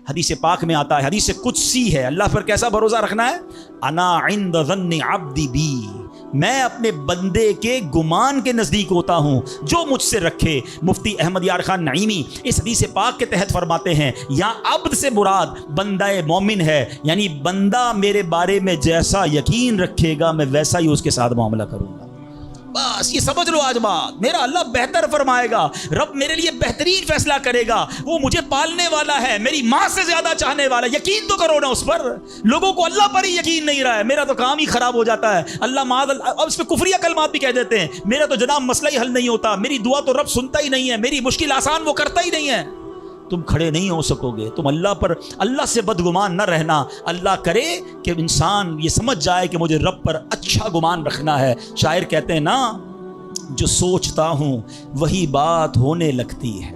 حدیث پاک میں آتا ہے, حدیث قدسی ہے, اللہ پر کیسا بھروسہ رکھنا ہے؟ انا عند ظن عبدی بی, میں اپنے بندے کے گمان کے نزدیک ہوتا ہوں جو مجھ سے رکھے. مفتی احمد یار خان نعیمی اس حدیث پاک کے تحت فرماتے ہیں یہاں عبد سے مراد بندہ مومن ہے, یعنی بندہ میرے بارے میں جیسا یقین رکھے گا میں ویسا ہی اس کے ساتھ معاملہ کروں گا. بس یہ سمجھ لو آج بات, میرا اللہ بہتر فرمائے گا, رب میرے لیے بہترین فیصلہ کرے گا, وہ مجھے پالنے والا ہے, میری ماں سے زیادہ چاہنے والا. یقین تو کرو نا اس پر. لوگوں کو اللہ پر ہی یقین نہیں رہا ہے, میرا تو کام ہی خراب ہو جاتا ہے, اللہ معاذ اللہ, اب اس پہ کفریہ کلمات بھی کہہ دیتے ہیں, میرا تو جناب مسئلہ ہی حل نہیں ہوتا, میری دعا تو رب سنتا ہی نہیں ہے, میری مشکل آسان وہ کرتا ہی نہیں ہے. تم کھڑے نہیں ہو سکو گے. تم اللہ پر, اللہ سے بدگمان نہ رہنا. اللہ کرے کہ انسان یہ سمجھ جائے کہ مجھے رب پر اچھا گمان رکھنا ہے. شاعر کہتے ہیں نا, جو سوچتا ہوں وہی بات ہونے لگتی ہے.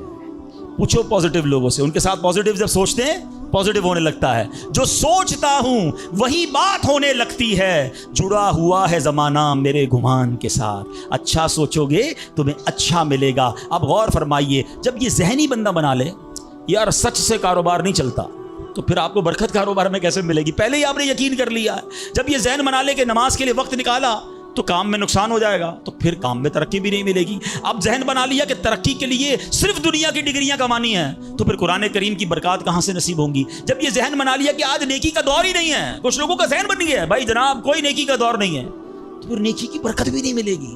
پوچھو پازیٹیو لوگوں سے, ان کے ساتھ پازیٹیو جب سوچتے ہیں پازیٹیو ہونے لگتا ہے. جو سوچتا ہوں وہی بات ہونے لگتی ہے, جڑا ہوا ہے زمانہ میرے گمان کے ساتھ. اچھا سوچو گے تمہیں اچھا ملے گا. اب غور فرمائیے, جب یہ ذہنی بندہ بنا لے یار سچ سے کاروبار نہیں چلتا, تو پھر آپ کو برکت کاروبار میں کیسے ملے گی؟ پہلے ہی آپ نے یقین کر لیا. جب یہ ذہن بنا لے کہ نماز کے لیے وقت نکالا تو کام میں نقصان ہو جائے گا, تو پھر کام میں ترقی بھی نہیں ملے گی. اب ذہن بنا لیا کہ ترقی کے لیے صرف دنیا کی ڈگریاں کمانی ہیں, تو پھر قرآن کریم کی برکات کہاں سے نصیب ہوں گی؟ جب یہ ذہن بنا لیا کہ آج نیکی کا دور ہی نہیں ہے, کچھ لوگوں کا ذہن بن گیا ہے بھائی جناب کوئی نیکی کا دور نہیں ہے, تو پھر نیکی کی برکت بھی نہیں ملے گی.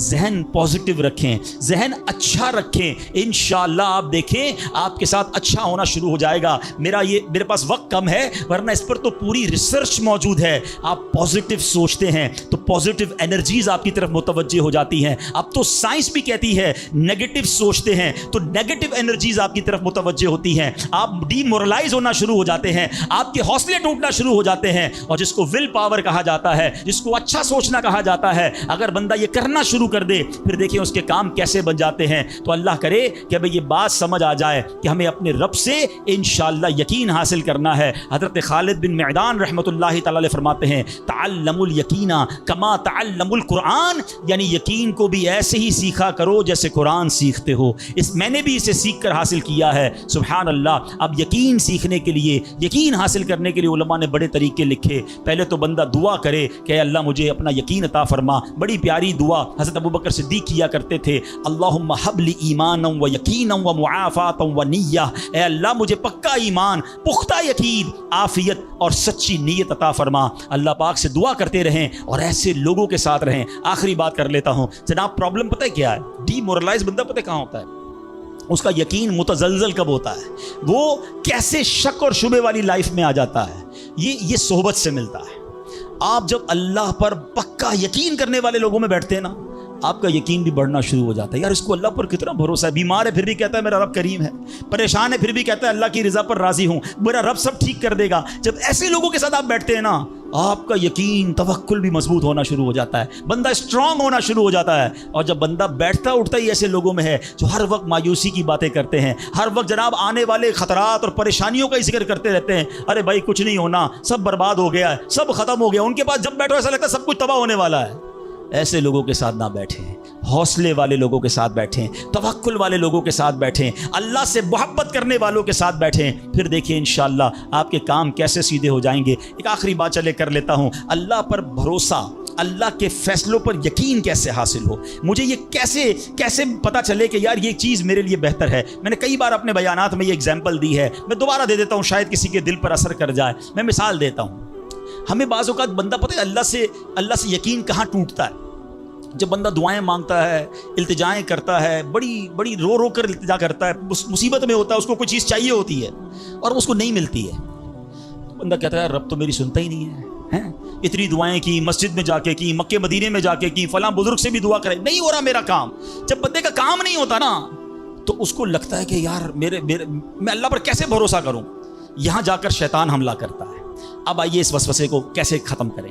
ذہن پازیٹیو رکھیں, ذہن اچھا رکھیں, انشاءاللہ آپ دیکھیں آپ کے ساتھ اچھا ہونا شروع ہو جائے گا. میرے پاس وقت کم ہے, ورنہ اس پر تو پوری ریسرچ موجود ہے. آپ پازیٹیو سوچتے ہیں تو پازیٹیو انرجیز آپ کی طرف متوجہ ہو جاتی ہیں. اب تو سائنس بھی کہتی ہے نیگیٹو سوچتے ہیں تو نیگیٹو انرجیز آپ کی طرف متوجہ ہوتی ہیں. آپ ڈی مورلائز ہونا شروع ہو جاتے ہیں, آپ کے حوصلے ٹوٹنا شروع ہو جاتے ہیں. اور جس کو ول پاور کہا جاتا ہے, جس کو اچھا سوچنا کہا جاتا ہے, اگر بندہ یہ کرنا شروع کر دے پھر دیکھیں اس کے کام کیسے بن جاتے ہیں. تو اللہ کرے کہ اب یہ بات سمجھ آ جائے کہ ہمیں اپنے رب سے انشاءاللہ یقین حاصل کرنا ہے. حضرت خالد بن معدان رحمۃ اللہ تعالی علیہ فرماتے ہیں تعلموا الیقین کما تعلموا القرآن, یعنی یقین کو بھی ایسے ہی سیکھا کرو جیسے قرآن سیکھتے ہو. میں نے بھی اسے سیکھ کر حاصل کیا ہے. سبحان اللہ. اب یقین سیکھنے کے لیے, یقین حاصل کرنے کے لیے علماء نے بڑے طریقے لکھے. پہلے تو بندہ دعا کرے کہ اے اللہ مجھے اپنا یقین عطا فرما. بڑی پیاری دعا حضرت ابوبکر صدیق کیا کرتے تھے, اللہم حب لی ایمانا و یقینا و معافاتا و نیہ, اے اللہ مجھے پکا ایمان, پختہ یقین, عافیت اور سچی نیت عطا فرما. اللہ پاک سے دعا کرتے رہیں اور ایسے لوگوں کے ساتھ رہیں. آخری بات کر لیتا ہوں جناب, پرابلم پتہ ہے کیا ہے؟ ڈی مورلائز بندہ پتہ کہاں ہوتا ہے؟ اس کا یقین متزلزل کب ہوتا ہے؟ وہ کیسے شک اور شبے والی لائف میں آ جاتا ہے؟ یہ صحبت سے ملتا ہے. آپ جب اللہ پر پکا یقین کرنے والے لوگوں میں بیٹھتے ہیں نا, آپ کا یقین بھی بڑھنا شروع ہو جاتا ہے. یار اس کو اللہ پر کتنا بھروسہ ہے, بیمار ہے پھر بھی کہتا ہے میرا رب کریم ہے, پریشان ہے پھر بھی کہتا ہے اللہ کی رضا پر راضی ہوں, میرا رب سب ٹھیک کر دے گا. جب ایسے لوگوں کے ساتھ آپ بیٹھتے ہیں نا, آپ کا یقین توکل بھی مضبوط ہونا شروع ہو جاتا ہے, بندہ اسٹرانگ ہونا شروع ہو جاتا ہے. اور جب بندہ بیٹھتا اٹھتا ہی ایسے لوگوں میں ہے جو ہر وقت مایوسی کی باتیں کرتے ہیں, ہر وقت جناب آنے والے خطرات اور پریشانیوں کا ذکر کرتے رہتے ہیں, ارے بھائی کچھ نہیں ہونا, سب برباد ہو گیا ہے, سب ختم ہو گیا, ان کے پاس جب بیٹھو ایسا لگتا ہے سب کچھ تباہ ہونے والا ہے. ایسے لوگوں کے ساتھ نہ بیٹھیں, حوصلے والے لوگوں کے ساتھ بیٹھیں, توکل والے لوگوں کے ساتھ بیٹھیں, اللہ سے محبت کرنے والوں کے ساتھ بیٹھیں. پھر دیکھیں انشاءاللہ آپ کے کام کیسے سیدھے ہو جائیں گے. ایک آخری بات چلے کر لیتا ہوں, اللہ پر بھروسہ, اللہ کے فیصلوں پر یقین کیسے حاصل ہو. مجھے یہ کیسے پتہ چلے کہ یار یہ چیز میرے لیے بہتر ہے. میں نے کئی بار اپنے بیانات میں یہ ایگزامپل دی ہے, میں دوبارہ دے دیتا ہوں, شاید کسی کے دل پر اثر کر جائے. میں مثال دیتا ہوں. ہمیں بعض اوقات بندہ پتہ ہے اللہ سے یقین کہاں ٹوٹتا ہے؟ جب بندہ دعائیں مانگتا ہے, التجائیں کرتا ہے, بڑی رو کر التجا کرتا ہے, مصیبت میں ہوتا ہے, اس کو کوئی چیز چاہیے ہوتی ہے اور اس کو نہیں ملتی ہے, بندہ کہتا ہے رب تو میری سنتا ہی نہیں ہے. اتنی دعائیں کی, مسجد میں جا کے کی, مکے مدینے میں جا کے کی, فلاں بزرگ سے بھی دعا کرے, نہیں ہو رہا میرا کام. جب بندے کا کام نہیں ہوتا نا تو اس کو لگتا ہے کہ یار میں اللہ پر کیسے بھروسہ کروں. یہاں جا کر شیطان حملہ کرتا ہے. اب آئیے اس وسوسے کو کیسے ختم کریں.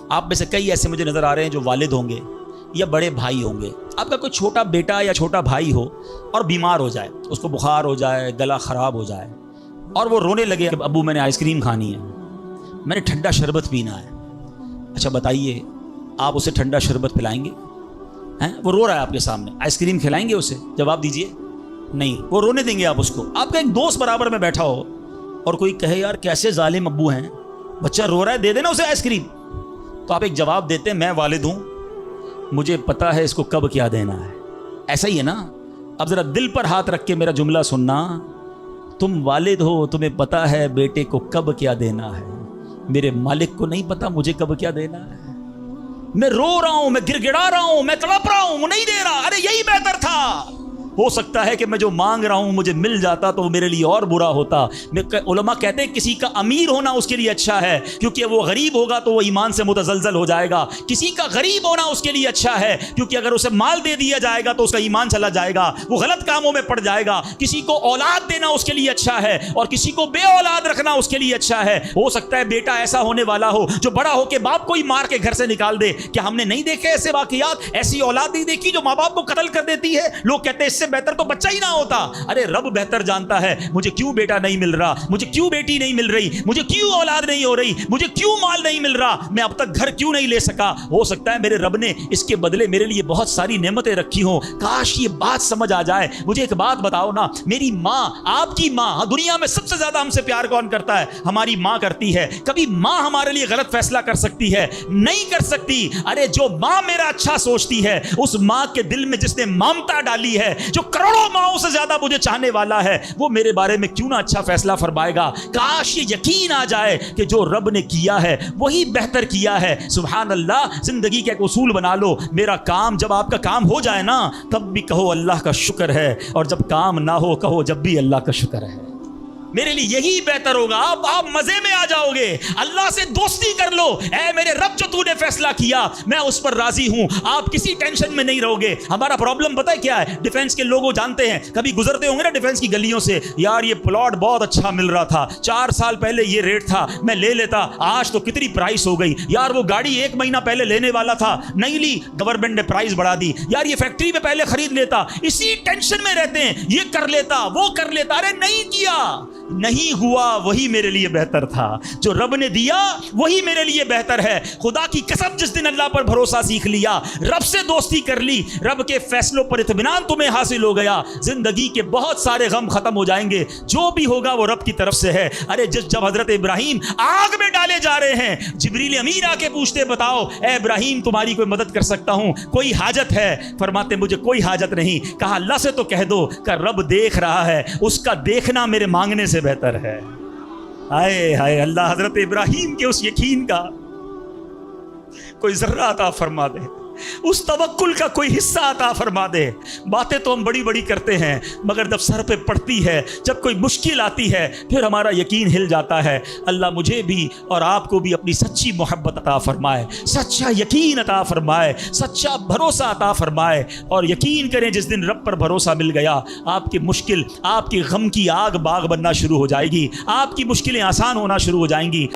آپ میں سے کئی ایسے مجھے نظر آ رہے ہیں جو والد ہوں گے یا بڑے بھائی ہوں گے. آپ کا کوئی چھوٹا بیٹا یا چھوٹا بھائی ہو اور بیمار ہو جائے, اس کو بخار ہو جائے, گلا خراب ہو جائے اور وہ رونے لگے کہ ابو میں نے آئس کریم کھانی ہے, میں نے ٹھنڈا شربت پینا ہے. اچھا بتائیے, آپ اسے ٹھنڈا شربت پلائیں گے؟ وہ رو رہا ہے آپ کے سامنے, آئس کریم کھلائیں گے اسے؟ جواب دیجئے نہیں. وہ رونے دیں گے آپ اس کو. آپ کا ایک دوست برابر میں بیٹھا ہو, اور کوئی کہے یار کیسے ظالم ابو ہیں, بچہ رو رہا ہے دے دینا اسے آئس کریم, تو آپ ایک جواب دیتے ہیں میں والد ہوں, مجھے پتا ہے اس کو کب کیا دینا ہے. ایسا ہی ہے نا. اب ذرا دل پر ہاتھ رکھ کے میرا جملہ سننا, تم والد ہو, تمہیں پتا ہے بیٹے کو کب کیا دینا ہے, میرے مالک کو نہیں پتا مجھے کب کیا دینا ہے. میں رو رہا ہوں, میں گر گڑا رہا ہوں, میں تڑپ رہا ہوں, وہ نہیں دے رہا, ارے یہی بہتر تھا. ہو سکتا ہے کہ میں جو مانگ رہا ہوں مجھے مل جاتا تو وہ میرے لیے اور برا ہوتا. علماء کہتے ہیں کسی کا امیر ہونا اس کے لیے اچھا ہے, کیونکہ وہ غریب ہوگا تو وہ ایمان سے متزلزل ہو جائے گا. کسی کا غریب ہونا اس کے لیے اچھا ہے, کیونکہ اگر اسے مال دے دیا جائے گا تو اس کا ایمان چلا جائے گا, وہ غلط کاموں میں پڑ جائے گا. کسی کو اولاد دینا اس کے لیے اچھا ہے, اور کسی کو بے اولاد رکھنا اس کے لیے اچھا ہے. ہو سکتا ہے بیٹا ایسا ہونے والا ہو جو بڑا ہو کے باپ کو ہی مار کے گھر سے نکال دے. کیا ہم نے نہیں دیکھے ایسے واقعات؟ ایسی اولاد نہیں دیکھی جو ماں باپ کو قتل کر دیتی ہے. لوگ کہتے ہیں اس سے بہتر تو بچہ ہی نہ ہوتا. ارے رب بہتر جانتا ہے مجھے کیوں بیٹا نہیں مل رہا, مجھے کیوں بیٹی نہیں مل رہی, مجھے کیوں اولاد نہیں ہو رہی, مجھے کیوں مال نہیں مل رہا, میں اب تک گھر کیوں نہیں لے سکا. ہو سکتا ہے میرے رب نے اس کے بدلے میرے لیے بہت ساری نعمتیں رکھی ہوں. کاش یہ بات سمجھ آ جائے. مجھے ایک بات بتاؤ نا, میری ماں, آپ کی ماں, دنیا میں سب سے زیادہ ہم سے پیار کون کرتا ہے؟ ہماری ماں کرتی ہے. کبھی ماں ہمارے لیے غلط فیصلہ کر سکتی ہے؟ نہیں کر سکتی. ارے جو ماں میرا اچھا سوچتی ہے, اس ماں کے دل میں جس نے ممتا ڈالی ہے, جو کروڑوں ماؤں سے زیادہ مجھے چاہنے والا ہے, وہ میرے بارے میں کیوں نہ اچھا فیصلہ فرمائے گا. کاش یہ یقین آ جائے کہ جو رب نے کیا ہے وہی بہتر کیا ہے. سبحان اللہ. زندگی کا ایک اصول بنا لو, میرا کام جب آپ کا کام ہو جائے نا تب بھی کہو اللہ کا شکر ہے, اور جب کام نہ ہو کہو جب بھی اللہ کا شکر ہے. میرے لیے یہی بہتر ہوگا. آپ مزے میں آ جاؤ گے, اللہ سے دوستی کر لو. اے میرے رب جو تو نے فیصلہ کیا میں اس پر راضی ہوں. آپ کسی ٹینشن میں نہیں رہو گے. ہمارا پرابلم پتہ ہے کیا ہے؟ ڈیفنس کے لوگوں جانتے ہیں, کبھی گزرتے ہوں گے نا ڈیفنس کی گلیوں سے, یار یہ پلاٹ بہت اچھا مل رہا تھا, 4 سال پہلے یہ ریٹ تھا, میں لے لیتا, آج تو کتنی پرائس ہو گئی. یار وہ گاڑی 1 مہینہ پہلے لینے والا تھا, نہیں لی, گورنمنٹ نے پرائس بڑھا دی. یار یہ فیکٹری میں پہلے خرید لیتا. اسی ٹینشن میں رہتے ہیں, یہ کر لیتا, وہ کر لیتا. ارے نہیں کیا, نہیں ہوا, وہی میرے لیے بہتر تھا. جو رب نے دیا وہی میرے لیے بہتر ہے. خدا کی قسم جس دن اللہ پر بھروسہ سیکھ لیا, رب سے دوستی کر لی, رب کے فیصلوں پر اطمینان تمہیں حاصل ہو گیا, زندگی کے بہت سارے غم ختم ہو جائیں گے. جو بھی ہوگا وہ رب کی طرف سے ہے. ارے جب حضرت ابراہیم آگ میں ڈالے جا رہے ہیں, جبریل امین آ کے پوچھتے بتاؤ اے ابراہیم تمہاری کوئی مدد کر سکتا ہوں, کوئی حاجت ہے؟ فرماتے مجھے کوئی حاجت نہیں. کہا اللہ سے تو کہہ دو کہ رب دیکھ رہا ہے, اس کا دیکھنا میرے مانگنے سے بہتر ہے. ہائے ہائے اللہ حضرت ابراہیم کے اس یقین کا کوئی ذرہ عطا فرما دے, اس توکل کا کوئی حصہ عطا فرما دے. باتیں تو ہم بڑی بڑی کرتے ہیں, مگر جب سر پہ پڑتی ہے, جب کوئی مشکل آتی ہے, پھر ہمارا یقین ہل جاتا ہے. اللہ مجھے بھی اور آپ کو بھی اپنی سچی محبت عطا فرمائے, سچا یقین عطا فرمائے, سچا بھروسہ عطا فرمائے. اور یقین کریں جس دن رب پر بھروسہ مل گیا, آپ کی مشکل, آپ کی غم کی آگ باغ بننا شروع ہو جائے گی, آپ کی مشکلیں آسان ہونا شروع ہو جائیں گی.